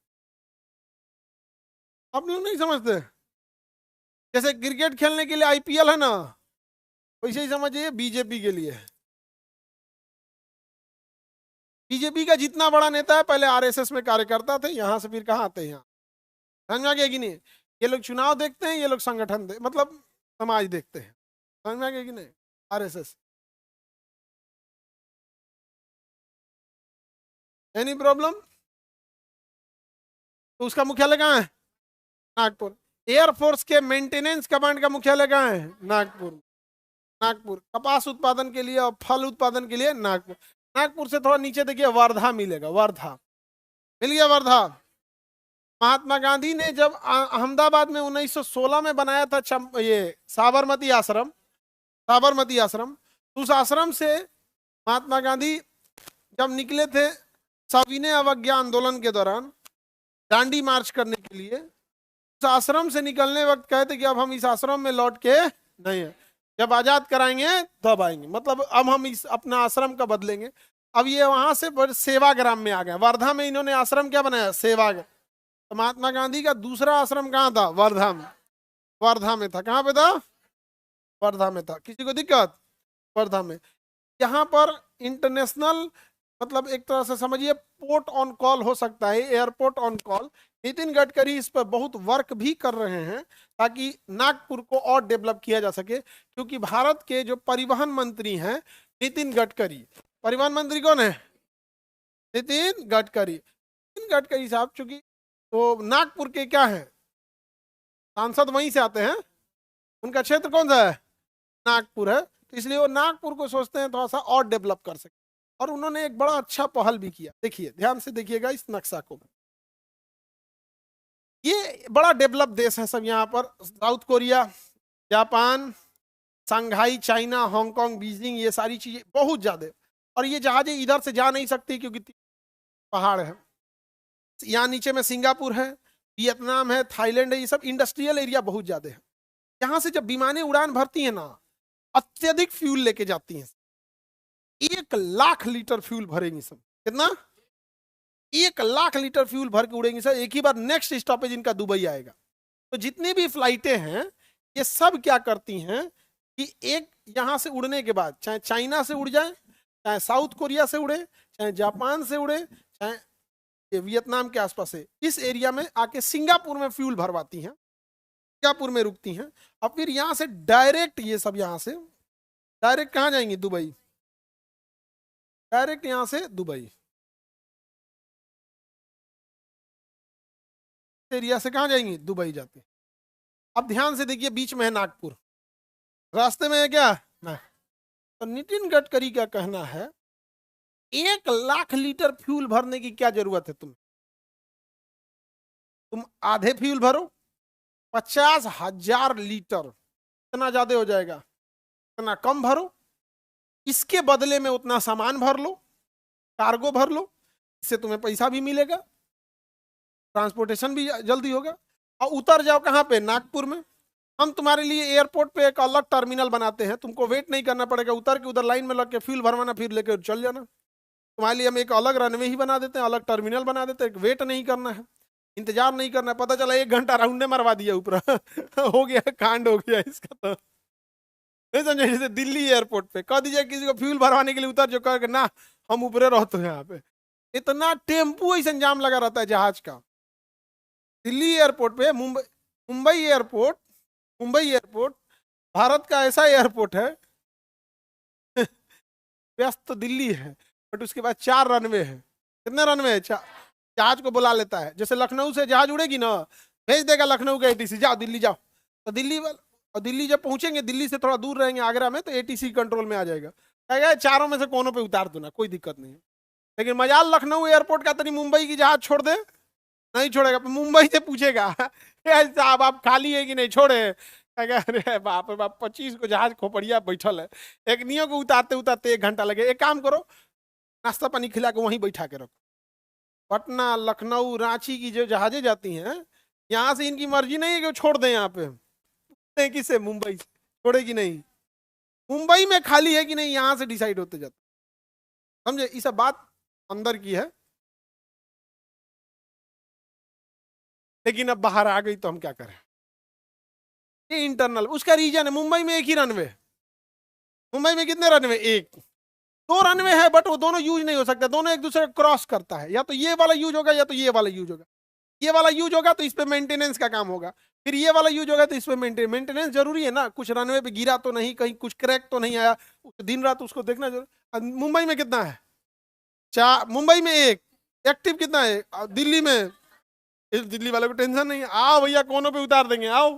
आप लोग नहीं समझते? जैसे क्रिकेट खेलने के लिए आईपीएल है ना, वैसे ही समझिए बीजेपी के लिए। बीजेपी का जितना बड़ा नेता है पहले आरएसएस में कार्यकर्ता थे, यहां से फिर कहाँ आते हैं? यहाँ समझ में आ गया कि नहीं? ये लोग चुनाव देखते हैं, ये लोग संगठन मतलब समाज देखते हैं। समझ में आ गया कि नहीं? आरएसएस। Any problem? तो उसका मुख्यालय कहाँ है? नागपुर। एयरफोर्स के मेंटेनेंस कमांड का मुख्यालय कहाँ है? नागपुर। नागपुर कपास उत्पादन के लिए और फल उत्पादन के लिए नागपुर। नागपुर से थोड़ा नीचे देखिए, वर्धा मिलेगा। वर्धा मिल गया, वर्धा। महात्मा गांधी ने जब अहमदाबाद में 1916 में बनाया था ये साबरमती आश्रम, साबरमती आश्रम, उस आश्रम से महात्मा गांधी जब निकले थे सविनय अवज्ञा आंदोलन के दौरान दांडी मार्च करने के लिए, उस आश्रम से निकलने वक्त कहते कि अब हम इस आश्रम में लौट के नहीं है, जब आजाद कराएंगे तब आएंगे। मतलब अब हम इस अपना आश्रम का बदलेंगे। अब ये वहां से सेवाग्राम में आ गए। वर्धा में इन्होंने आश्रम क्या बनाया? सेवाग्राम। तो महात्मा गांधी का दूसरा आश्रम कहाँ था? वर्धा में। वर्धा में था। कहाँ पे था? वर्धा में था। किसी को दिक्कत? वर्धा में। यहाँ पर इंटरनेशनल मतलब एक तरह से समझिए पोर्ट ऑन कॉल हो सकता है, airport on call. Nitin Gadkari इस पर बहुत वर्क भी कर रहे हैं ताकि नागपुर को और डेवलप किया जा सके, क्योंकि भारत के जो परिवहन मंत्री हैं नितिन गडकरी। परिवहन मंत्री कौन है? नितिन गडकरी। नितिन गडकरी साहब चूंकि तो नागपुर के क्या है, सांसद वहीं से आते हैं, उनका क्षेत्र कौन सा है? नागपुर है। तो इसलिए वो नागपुर को सोचते हैं थोड़ा सा और डेवलप कर सके, और उन्होंने एक बड़ा अच्छा पहल भी किया। देखिए ध्यान से देखिएगा इस नक्शा को। ये बड़ा डेवलप देश है सब यहाँ पर। South Korea, Japan, Shanghai, China, Hong Kong, Beijing, ये सारी चीजें बहुत ज्यादा। और ये जहाजें इधर से जा नहीं सकती क्योंकि पहाड़ है। यहाँ नीचे में सिंगापुर है, वियतनाम है, थाईलैंड है। ये सब इंडस्ट्रियल एरिया बहुत ज्यादा है। यहाँ से जब विमानें उड़ान भरती है ना, अत्यधिक फ्यूल लेके जाती हैं। 1 लाख लीटर फ्यूल भरेंगी सब। कितना? 1 लाख लीटर फ्यूल भर के उड़ेंगे सर एक ही बार। नेक्स्ट स्टॉपेज इनका दुबई आएगा। तो जितनी भी फ्लाइटें हैं ये सब क्या करती हैं कि एक यहां से उड़ने के बाद चाहे चाइना से उड़ जाए, चाहे साउथ कोरिया से उड़े, चाहे जापान से उड़े, चाहे ये वियतनाम के आसपास से, इस एरिया में आके सिंगापुर में फ्यूल भरवाती हैं, सिंगापुर में रुकती हैं। अब फिर यहां से डायरेक्ट ये सब यहां से डायरेक्ट कहां जाएंगी? दुबई। डायरेक्ट यहां से दुबई एरिया से कहां जाएंगी? दुबई जाती। अब ध्यान से देखिए, बीच में है नागपुर, रास्ते में है क्या ना। तो नितिन गडकरी का कहना है 1 लाख लीटर फ्यूल भरने की क्या जरूरत है? तुम आधे फ्यूल भरो, 50,000 लीटर, इतना ज्यादा हो जाएगा। इतना कम भरो, इसके बदले में उतना सामान भर लो, कार्गो भर लो, इससे तुम्हें पैसा भी मिलेगा, ट्रांसपोर्टेशन भी जल्दी होगा। और उतर जाओ कहाँ पे, नागपुर में। हम तुम्हारे लिए एयरपोर्ट पे एक अलग टर्मिनल बनाते हैं, तुमको वेट नहीं करना पड़ेगा, उतर के उधर लाइन में लग के फ्यूल भरवाना, फिर लेकर चल जाना। तुम्हारे लिए हम एक अलग रनवे ही बना देते हैं, अलग टर्मिनल बना देते हैं, वेट नहीं करना है, इंतजार नहीं करना है। पता चला 1 घंटा राउंडे मरवा दिया ऊपर हो गया, कांड हो गया इसका। तो नहीं समझे, जैसे दिल्ली एयरपोर्ट पे कह दीजिए किसी को फ्यूल भरवाने के लिए उतर जो, कह ना हम ऊपरे रहते हैं यहाँ पे। इतना टेम्पू ऐसा जाम लगा रहता है जहाज का। दिल्ली एयरपोर्ट पे, मुंबई एयरपोर्ट, मुंबई एयरपोर्ट भारत का ऐसा एयरपोर्ट है व्यस्त तो दिल्ली है, बट उसके बाद 4 रनवे है। कितने रनवे है? जहाज को बुला लेता है, जैसे लखनऊ से जहाज उड़ेगी ना, भेज देगा लखनऊ का एटीसी, जाओ दिल्ली जाओ। तो दिल्ली वाले, और दिल्ली जब पहुंचेंगे, दिल्ली से थोड़ा दूर रहेंगे आगरा में, तो एटीसी कंट्रोल में आ जाएगा, कहेगा चारों में से कोनों पे उतार दो ना, कोई दिक्कत नहीं है। लेकिन मजाल लखनऊ एयरपोर्ट का, तनी मुंबई की जहाज छोड़ दे, नहीं छोड़ेगा। मुंबई से पूछेगा साहब आप खाली है कि नहीं, छोड़े? अरे बाप रे बाप, 25 को जहाज खोपड़िया बैठल है, एक नियो को उतारते उतारते 1 घंटा लगे। एक काम करो, नाश्ता पानी खिला के वहीं बैठा के रखो। पटना, लखनऊ, रांची की जो जहाजें जाती हैं, यहाँ से इनकी मर्जी नहीं है कि वो छोड़ दें यहाँ पे, किसे? मुंबई से छोड़ेगी नहीं, मुंबई में खाली है कि नहीं, यहाँ से डिसाइड होते जाते। समझे? ये सब बात अंदर की है, लेकिन अब बाहर आ गई तो हम क्या करें। ये इंटरनल, उसका रीजन है, मुंबई में एक ही रनवे। मुंबई में कितने रनवे? 2 रनवे है, बट वो दोनों यूज नहीं हो सकते, दोनों एक दूसरे को क्रॉस करता है। या तो ये वाला यूज होगा, या तो ये वाला यूज होगा। ये वाला यूज होगा तो इस पे मेंटेनेंस का काम होगा, फिर ये वाला यूज होगा तो इस पे मेंटेनेंस जरूरी है ना। कुछ रनवे पे गिरा तो नहीं, कहीं कुछ क्रैक तो नहीं आया, दिन रात उसको देखना जरूरी। मुंबई में कितना है? 4। मुंबई में 1 एक्टिव, कितना है दिल्ली में? इस दिल्ली वाले को टेंशन नहीं है, आओ भैया कोनों पे उतार देंगे, आओ।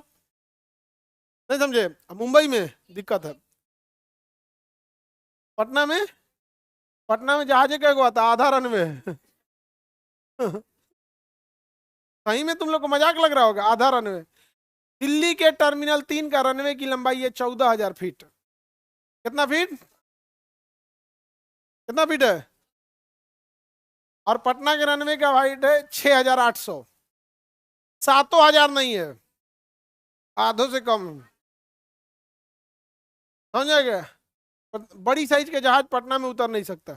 नहीं समझे? मुंबई में दिक्कत है। पटना में, पटना में जहाज क्या हुआ था, आधा रनवे सही में तुम लोग को मजाक लग रहा होगा, आधा रनवे। दिल्ली के टर्मिनल 3 का रनवे की लंबाई है 14,000 फीट। कितना फीट? कितना फीट है? और पटना के रनवे का हाइट है 6,800। 7,000 नहीं है, आधों से कम। समझेगा? बड़ी साइज के जहाज पटना में उतर नहीं सकता।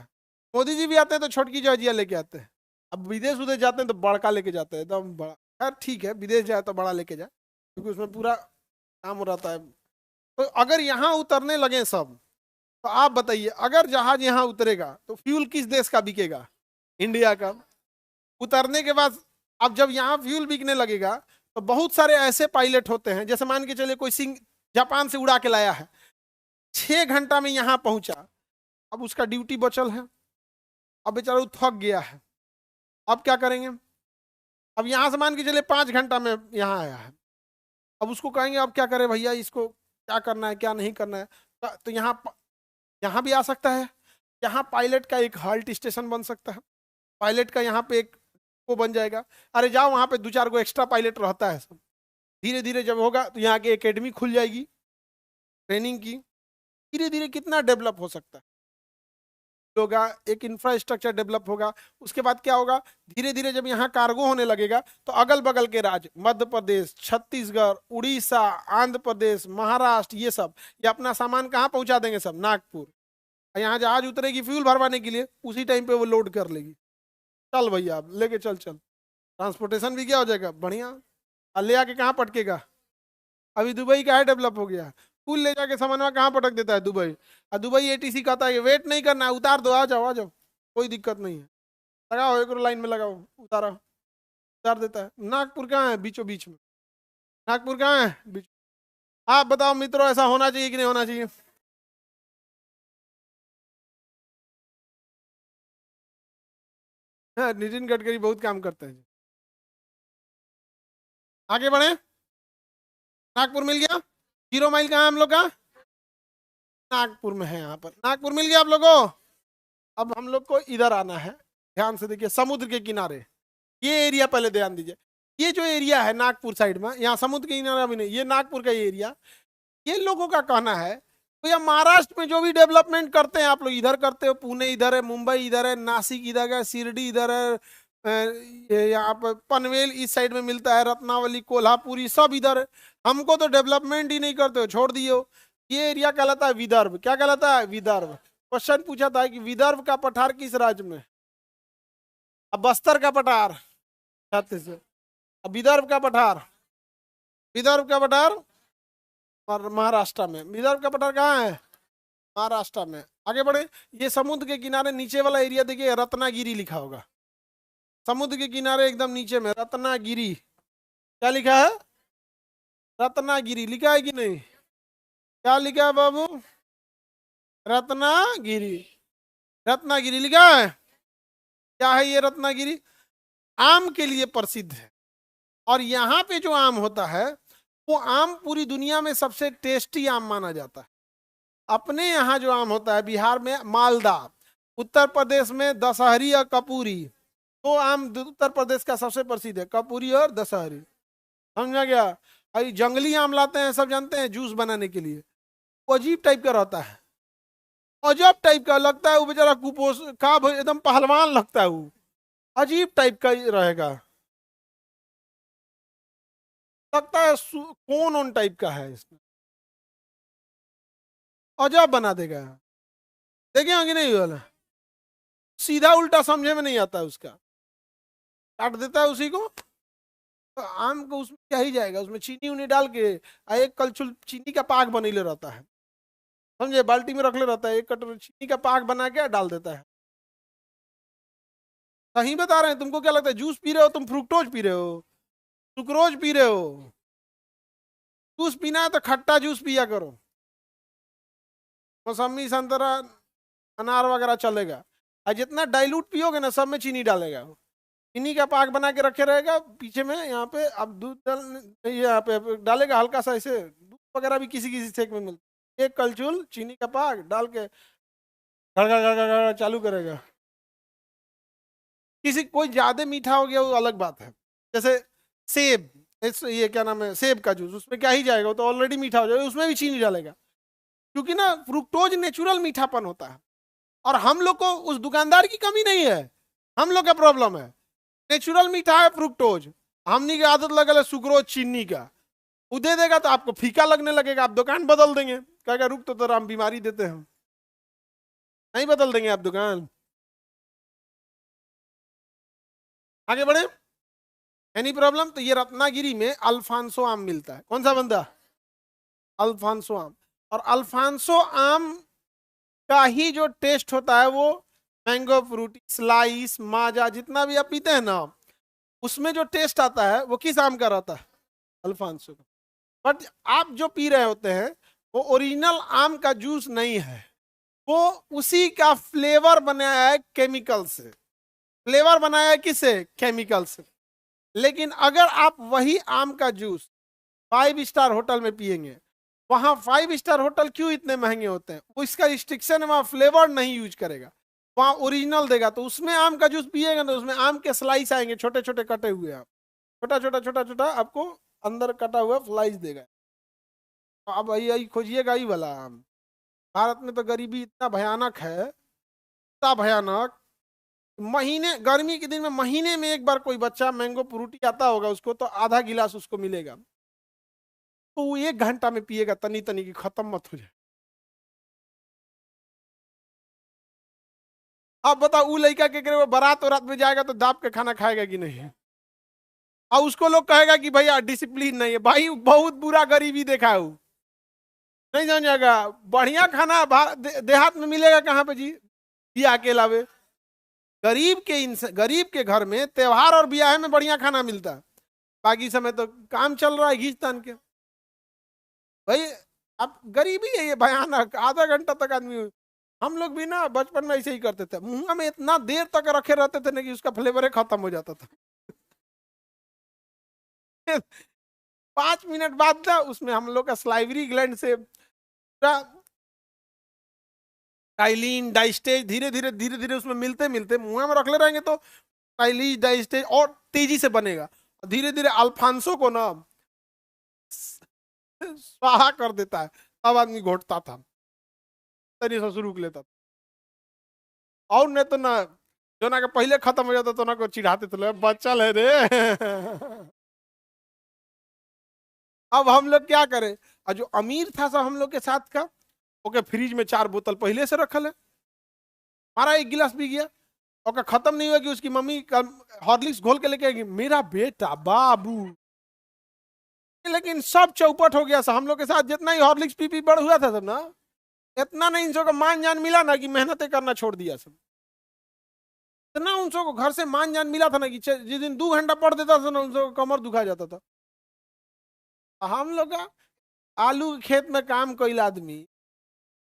मोदी जी भी आते हैं तो छोटकी जहाजिया लेके आते हैं। अब विदेश उदेश जाते हैं तो बड़का लेके जाते हैं, एकदम बड़ा। यार ठीक है, विदेश जाए तो बड़ा लेके जाए, क्योंकि उसमें पूरा काम हो रहता है। तो अगर यहाँ उतरने लगे सब, तो आप बताइए, अगर जहाज यहाँ उतरेगा तो फ्यूल किस देश का बिकेगा? इंडिया का। उतरने के बाद अब जब यहाँ फ्यूल बिकने लगेगा, तो बहुत सारे ऐसे पायलट होते हैं, जैसे मान के चलिए कोई सिंह जापान से उड़ा के लाया है, 6 घंटा में यहाँ पहुंचा, अब उसका ड्यूटी बचल है, अब बेचारा वो थक गया है, अब क्या करेंगे? अब यहाँ से मान के चलिए 5 घंटा में यहाँ आया है, अब उसको कहेंगे अब क्या करें भैया, इसको क्या करना है क्या नहीं करना है। तो यहाँ भी आ सकता है, यहाँ पायलट का एक हाल्ट स्टेशन बन सकता है, पायलट का यहाँ पे एक वो बन जाएगा। अरे जाओ वहाँ पे 2-4 को एक्स्ट्रा पायलट रहता है सब। धीरे धीरे जब होगा तो यहाँ की एकेडमी खुल जाएगी ट्रेनिंग की, धीरे धीरे कितना डेवलप हो सकता है होगा, एक इंफ्रास्ट्रक्चर डेवलप होगा। उसके बाद क्या होगा, धीरे धीरे जब यहाँ कार्गो होने लगेगा, तो अगल बगल के राज्य, मध्य प्रदेश, छत्तीसगढ़, उड़ीसा, आंध्र प्रदेश, महाराष्ट्र, ये सब, ये अपना सामान कहाँ पहुंचा देंगे? सब नागपुर। यहाँ जहाज उतरेगी फ्यूल भरवाने के लिए, उसी टाइम पे वो लोड कर लेगी, चल भैया अब लेके चल। ट्रांसपोर्टेशन भी क्या हो जाएगा, बढ़िया। और ले आके कहाँ पटकेगा? अभी दुबई का है, डेवलप हो गया, फूल ले जाके सामान कहाँ पटक देता है? दुबई। और दुबई एटीसी कहता है वेट नहीं करना है, उतार दो, आ जाओ आ जाओ, कोई दिक्कत नहीं है, लगाओ एक लाइन में लगाओ, उतारा, उतार देता है। नागपुर कहाँ है? बीचों बीच में। नागपुर कहाँ है? बीच। आप बताओ मित्रों, ऐसा होना चाहिए कि नहीं होना चाहिए? हाँ, नितिन गडकरी बहुत काम करते हैं। आगे बढ़े, नागपुर मिल गया। 0 माइल कहाँ है हम लोग का? नागपुर में है, यहाँ पर नागपुर मिल गया आप लोगों को। अब हम लोग को इधर आना है, ध्यान से देखिए, समुद्र के किनारे ये एरिया पहले ध्यान दीजिए। ये जो एरिया है नागपुर साइड में, यहाँ समुद्र के किनारा भी नहीं, ये नागपुर का एरिया। ये लोगों का कहना है तो या महाराष्ट्र में जो भी डेवलपमेंट करते हैं आप लोग इधर करते हो, पुणे इधर है, मुंबई इधर है, नासिक इधर है, शिरडी इधर है, ये यहाँ पर पनवेल इस साइड में मिलता है, रत्नावली कोल्हापुरी सब इधर है। हमको तो डेवलपमेंट ही नहीं करते हो, छोड़ दिए हो। ये एरिया कहलाता है विदर्भ। क्या कहलाता है? विदर्भ। क्वेश्चन पूछा था कि विदर्भ का पठार किस राज्य में? अब बस्तर का पठार छत्तीसगढ़, अब विदर्भ का पठार, विदर्भ का पठार और महाराष्ट्र में। विदर्भ का पठार कहाँ है? महाराष्ट्र में। आगे बढ़े, ये समुद्र के किनारे नीचे वाला एरिया देखिए, रत्नागिरी लिखा होगा। समुद्र के किनारे एकदम नीचे में रत्नागिरी। क्या लिखा है? रत्नागिरी लिखा है कि नहीं? क्या लिखा है बाबू? रत्नागिरी। रत्नागिरी लिखा है। क्या है ये रत्नागिरी? आम के लिए प्रसिद्ध है। और यहाँ पे जो आम होता है वो आम पूरी दुनिया में सबसे टेस्टी आम माना जाता है। अपने यहाँ जो आम होता है, बिहार में मालदा, उत्तर प्रदेश में दशहरी और कपूरी, तो आम उत्तर प्रदेश का सबसे प्रसिद्ध है, कपूरी और दशहरी। समझा गया? अभी जंगली आम लाते हैं, सब जानते हैं, जूस बनाने के लिए। वो अजीब टाइप का रहता है, अजब टाइप का लगता है। वो बेचारा कुपोष का एकदम पहलवान लगता है, वो अजीब टाइप का रहेगा, लगता है कौन ऑन टाइप का है, इसमें अजब बना देगा। देखे होंगे नहीं वाला, सीधा उल्टा समझे में नहीं आता है उसका, काट देता है उसी को। तो आम को उसमें क्या ही जाएगा, उसमें चीनी उनी डाल के एक कलछुल चीनी का पाक बनेले रहता है, समझे, बाल्टी में रख ले रहता है, एक कटोरी चीनी का पाक बना के डाल देता है। सही बता रहे हैं। तुमको क्या लगता है जूस पी रहे हो तुम? फ्रुक्टोज पी रहे हो, सुक्रोज पी रहे हो। जूस पीना है तो खट्टा जूस पिया करो, मौसमी संतरा अनार वगैरह चलेगा। और जितना डाइल्यूट पियोगे ना, सब में चीनी डालेगा, चीनी का पाक बना के रखे रहेगा पीछे में। यहाँ पे अब दूध डाल, यहाँ पे डालेगा हल्का सा, ऐसे दूध वगैरह भी किसी किसी सेक में मिलता है। एक कलचुल चीनी का पाक डाल के गड़गड़ गड़गड़ गड़गड़ चालू करेगा। किसी कोई ज्यादा मीठा हो गया वो अलग बात है, जैसे सेब, ये क्या नाम है, सेब का जूस, उसमें क्या ही जाएगा, वो तो ऑलरेडी मीठा हो जाएगा, उसमें भी चीनी डालेगा, क्योंकि ना फ्रुक्टोज नेचुरल मीठापन होता है। और हम लोग को उस दुकानदार की कमी नहीं है, हम लोग का प्रॉब्लम है। नेचुरल मीठा है फ्रुक्टोज, हमनी की आदत लगल है सुक्रोज चीनी का। वो दे देगा तो आपको फीका लगने लगेगा, आप दुकान बदल देंगे, कहेगा रुक तो हम बीमारी देते हैं। नहीं बदल देंगे आप दुकान। आगे बढ़े, एनी प्रॉब्लम? तो ये रत्नागिरी में अल्फांसो आम मिलता है। कौन सा बंदा? अल्फांसो आम। और अल्फांसो आम का ही जो टेस्ट होता है वो मैंगो फ्रूटी, स्लाइस, माजा, जितना भी आप पीते हैं ना, उसमें जो टेस्ट आता है वो किस आम का रहता है? अल्फांसो का। बट आप जो पी रहे होते हैं वो ओरिजिनल आम का जूस नहीं है, वो उसी का फ्लेवर बनाया है केमिकल से। फ्लेवर बनाया है किससे? केमिकल से। लेकिन अगर आप वही आम का जूस 5 स्टार होटल में पिएंगे, वहां 5 स्टार होटल क्यों इतने महंगे होते हैं? वो इसका रिस्ट्रिक्शन है, वहां फ्लेवर नहीं यूज करेगा, वहां ओरिजिनल देगा। तो उसमें आम का जूस पिएगा तो उसमें आम के स्लाइस आएंगे, छोटे छोटे कटे हुए आम, छोटा छोटा छोटा छोटा आपको अंदर कटा हुआ स्लाइस देगा। तो अब यही खोजिएगा ही वाला आम। भारत में तो गरीबी इतना भयानक है, इतना भयानक, महीने गर्मी के दिन में महीने में एक बार कोई बच्चा मैंगो फ्रूटी आता होगा उसको, तो आधा गिलास उसको मिलेगा, तो वो 1 घंटा में पिएगा, तनी तनी की खत्म मत हो जाए। अब बताओ वो लड़का के करे वो बारात वरात में जाएगा तो दाब के खाना खाएगा कि नहीं? और उसको लोग कहेगा कि भैया डिसिप्लिन नहीं है। भाई बहुत बुरा गरीबी देखा है, नहीं जान जाएगा। बढ़िया खाना देहात में मिलेगा कहाँ पे जी? बियाह के अलावे गरीब के घर में त्योहार और ब्याह में बढ़िया खाना मिलता है, बाकी समय तो काम चल रहा है घींच तान के। भाई अब गरीबी है ये भयानक, आधा घंटा तक आदमी। हम लोग भी ना बचपन में ऐसे ही करते थे, मुंह में इतना देर तक रखे रहते थे ना कि उसका फ्लेवर खत्म हो जाता था। 5 मिनट बाद ना उसमें हम लोग का स्लाइवरी ग्लैंड से टाइलिन डाइस्टेज धीरे धीरे उसमें मिलते मिलते मुंह में रख ले रहेंगे तो टाइलिन डाइस्टेज और तेजी से बनेगा। धीरे धीरे अल्फांसो को ना स्वाहा कर देता है, तब आदमी घोटता था। तनी से शुरू कर लेता और नहीं तो ना जो ना के पहले खत्म हो जाता तो ना को चिढ़ाते तो लोग बच्चा है रे। अब हम लोग क्या करें, और जो अमीर था सब हम लोग के साथ का, ओके फ्रिज में 4 बोतल पहले से रखल है, हमारा एक गिलास पी गया, ओके खत्म नहीं हुआ कि उसकी मम्मी हॉर्लिक्स घोल के लेके आएगी, मेरा बेटा बाबू। लेकिन सब चौपट हो गया सब हम लोग के साथ, जितना ही हॉर्लिक्स पी पी बड़ हुआ था सब ना, इतना नहीं इन सबको मान जान मिला ना कि मेहनतें करना छोड़ दिया सब। इतना उन सबको घर से मान जान मिला था ना कि जिस दिन 2 घंटा पढ़ देता था ना उन सबको कमर दुखा जाता था। हम लोग का आलू के खेत में काम कोई आदमी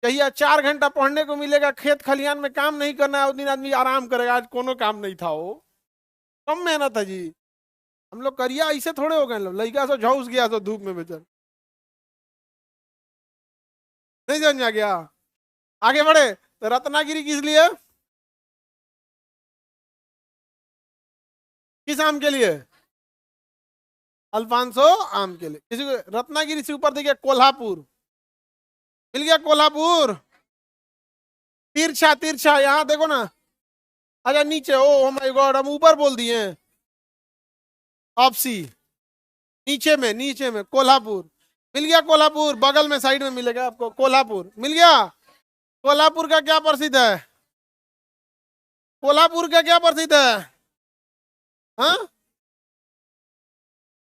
कहिए 4 घंटा पढ़ने को मिलेगा, खेत खलियान में काम नहीं करना है, उस दिन आदमी आराम करेगा। आज कोनो काम नहीं था, वो कम मेहनत है जी। हम लोग करिया ऐसे थोड़े हो गए, लोग लड़का से झौस गया तो धूप में बेचर, नहीं समझ आ गया। आगे बढ़े तो रत्नागिरी किस लिए, किस आम के लिए, अल्फांसो आम के लिए। किसी को रत्नागिरी से ऊपर देखिए कोल्हापुर, मिल गया कोल्हापुर। तिरछा तिरछा यहाँ देखो ना, अच्छा नीचे, ओ माय गॉड हम ऊपर बोल दिए, ऑप्सी नीचे में कोल्हापुर। मिल गया कोल्हापुर, बगल में साइड में मिलेगा आपको कोल्हापुर, मिल गया। कोल्हापुर का क्या प्रसिद्ध है, कोल्हापुर का क्या प्रसिद्ध है, हाँ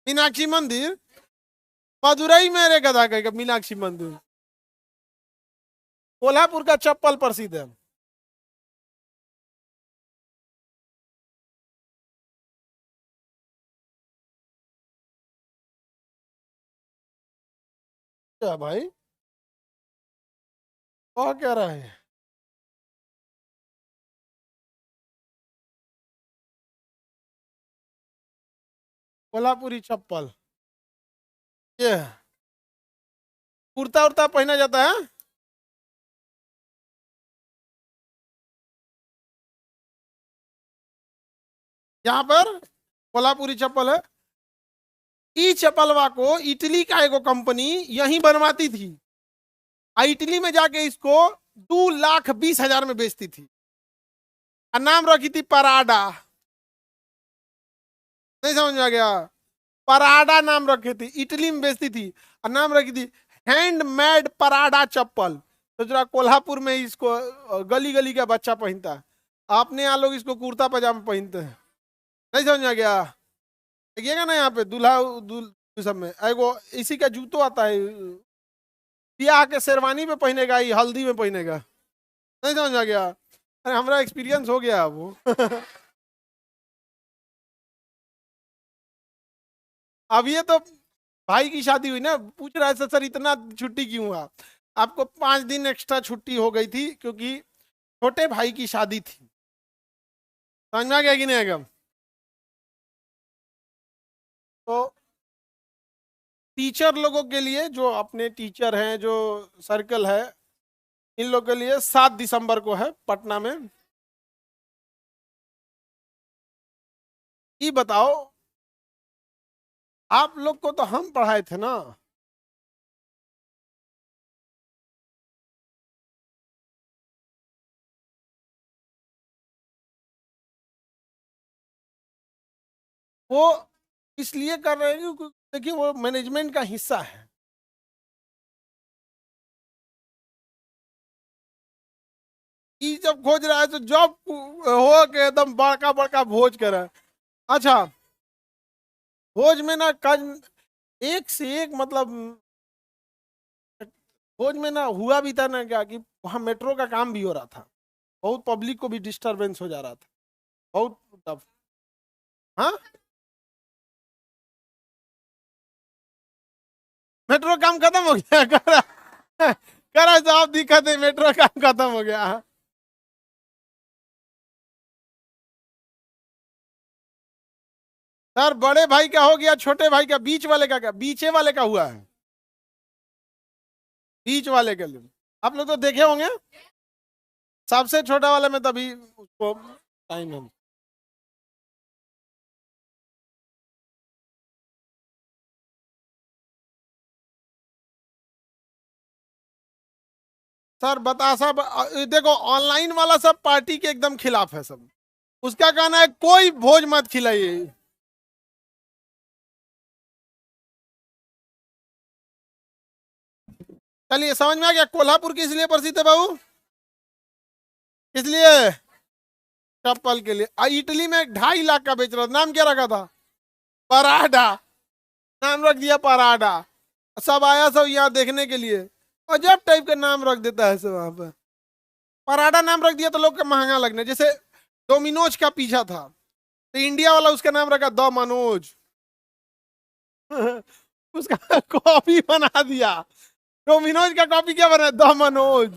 मीनाक्षी मंदिर। मदुरई में रे गधा कहेगा मीनाक्षी मंदिर, कोल्हापुर का चप्पल प्रसिद्ध है। क्या भाई, और क्या रहा है, कोल्हापुरी चप्पल, ये कुर्ता उर्ता पहना जाता है। यहाँ पर कोल्हापुरी चप्पल है। ई चप्पलवा को इटली का एगो कंपनी यहीं बनवाती थी, और इटली में जाके इसको 2,20,000 में बेचती थी, और नाम रखी थी पराडा। नहीं समझ में आ गया, पराडा नाम रखी थी, इटली में बेचती थी, और नाम रखी थी हैंडमेड पराडा चप्पल। तो जरा कोल्हापुर में इसको गली गली का बच्चा पहनता है, अपने यहाँ लोग इसको कुर्ता पजामा पहनते हैं। नहीं समझ में आ गया, देखिएगा ना यहाँ पे दूल्हा सब में एगो इसी का जूतो आता है, ब्याह के शेरवानी पे पहनेगा, ये हल्दी में पहनेगा। नहीं समझ आ गया, अरे हमारा एक्सपीरियंस हो गया वो। अब ये तो भाई की शादी हुई ना, पूछ रहा है सर इतना छुट्टी क्यों हुआ, आपको 5 दिन एक्स्ट्रा छुट्टी हो गई थी क्योंकि छोटे भाई की शादी थी। समझ में आ गया कि नहीं आएगा। तो टीचर लोगों के लिए, जो अपने टीचर हैं, जो सर्कल है, इन लोगों के लिए 7 दिसंबर को है पटना में। ये बताओ, आप लोग को तो हम पढ़ाए थे ना, वो इसलिए कर रहे हैं क्योंकि देखिए वो मैनेजमेंट का हिस्सा है। ये जब खोज रहा है तो जॉब हो के एकदम बड़का बड़का भोज करे। अच्छा, भोज में ना एक से एक मतलब, भोज में ना हुआ भी था ना क्या कि वहाँ मेट्रो का काम भी हो रहा था, बहुत पब्लिक को भी डिस्टरबेंस हो जा रहा था, बहुत टफ। हाँ, मेट्रो काम खत्म हो गया। करा साहब दिक्कत है, मेट्रो काम खत्म हो गया। सर बड़े भाई का हो गया, छोटे भाई का, बीच वाले का क्या, बीचे वाले का हुआ है, बीच वाले के लिए आप लोग तो देखे होंगे। सबसे छोटा वाले में तभी उसको टाइम है। सर बतासा देखो ऑनलाइन वाला सब पार्टी के एकदम खिलाफ है सब। उसका कहना है कोई भोज मत खिलाइए। चलिए समझ में आ गया कोल्हापुर किस लिए प्रसिद्ध है बाबू? किस लिए? चप्पल के लिए। इटली में 2.5 लाख का बेच रहा था, नाम क्या रखा था? पराठा। नाम रख दिया पराठा। सब आया सब यहाँ देखने के लिए। अजब टाइप का नाम रख देता है सब वहां पर। पराठा नाम रख दिया तो लोग का महंगा लगने। जैसे डोमिनोज का पीछा था तो इंडिया वाला उसका नाम रखा द मनोज। उसका कॉपी बना दिया। डोमिनोज का कॉपी क्या बना? द मनोज।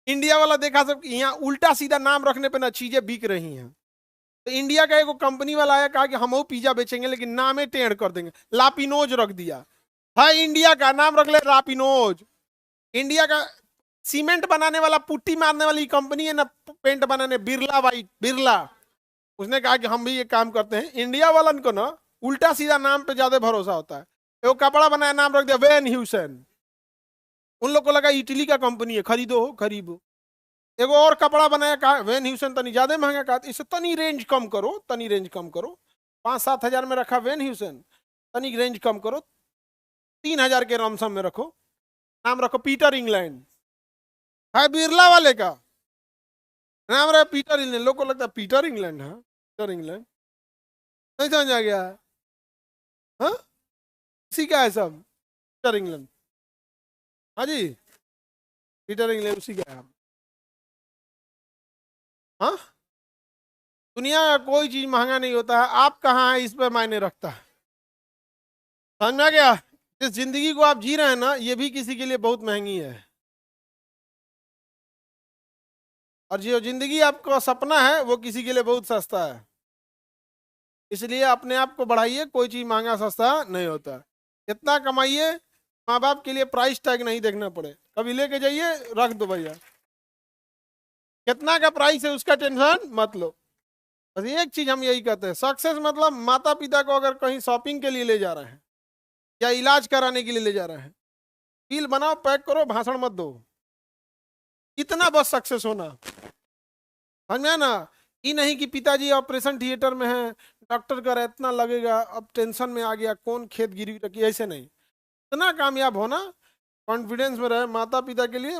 इंडिया वाला देखा सब यहाँ उल्टा सीधा नाम रखने पे ना चीजें बिक रही हैं। तो इंडिया का एक कंपनी वाला आया कहा कि हम वो पिज्जा बेचेंगे लेकिन नाम ही टेढ़ कर देंगे, लापिनोज रख दिया। है इंडिया का नाम रख ले लापिनोज। इंडिया का सीमेंट बनाने वाला पुट्टी मारने वाली कंपनी है ना, पेंट बनाने, बिरला वाइट बिरला। उसने कहा कि हम भी ये काम करते हैं। इंडिया वालन को ना उल्टा सीधा नाम पे ज्यादा भरोसा होता है। वो कपड़ा बनाया नाम रख दिया वैन ह्यूसन। उन लोग को लगा इटली का कंपनी है, खरीदो खरीदो। एगो और कपड़ा बनाया कहा वैन ह्यूसन, तनी ज्यादा महंगा कहा इससे तनी रेंज कम करो, तनी रेंज कम करो। 5-7 हजार में रखा वैन ह्यूसन, तनी रेंज कम करो, 3 हजार के रमसम में रखो। नाम रखो पीटर इंग्लैंड। है बिरला वाले का नाम रहा पीटर इंग्लैंड। लोग को लगता है पीटर इंग्लैंड है, पीटर इंग्लैंड। नहीं समझ आ गया? हाँ उसी का है सब, पीटर इंग्लैंड। हाँ जी पीटर इंग्लैंड उसी का है। हाँ दुनिया का कोई चीज महंगा नहीं होता है, आप कहाँ है इस पर मायने रखता है। समझ में आ गया? जिस जिंदगी को आप जी रहे हैं ना ये भी किसी के लिए बहुत महंगी है। और जो जिंदगी आपका सपना है वो किसी के लिए बहुत सस्ता है। इसलिए अपने आप को बढ़ाइए, कोई चीज महंगा सस्ता नहीं होता। इतना कमाइए माँ बाप के लिए प्राइस टैग नहीं देखना पड़े, कभी लेके जाइए रख दो भैया, कितना का प्राइस है उसका टेंशन मत लो। बस एक चीज हम यही कहते हैं, सक्सेस मतलब माता पिता को अगर कहीं शॉपिंग के लिए ले जा रहे हैं या इलाज कराने के लिए ले जा रहे हैं, बिल बनाओ पैक करो भाषण मत दो, इतना बस सक्सेस होना। समझ में आया ना? ये नहीं कि पिताजी ऑपरेशन थिएटर में है, डॉक्टर का इतना लगेगा, अब टेंशन में आ गया, कौन खेत गिरवी रखी, ऐसे नहीं। इतना कामयाब होना, कॉन्फिडेंस में रहे, माता पिता के लिए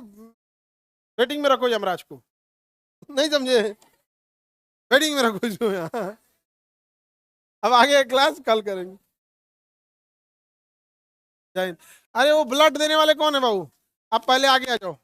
वेटिंग में रखो यमराज को। नहीं समझे? वेटिंग में रखो जो यहाँ। अब आगे क्लास कल करेंगे। जय हिंद। अरे वो ब्लड देने वाले कौन है बाबू? आप पहले आगे आ जाओ।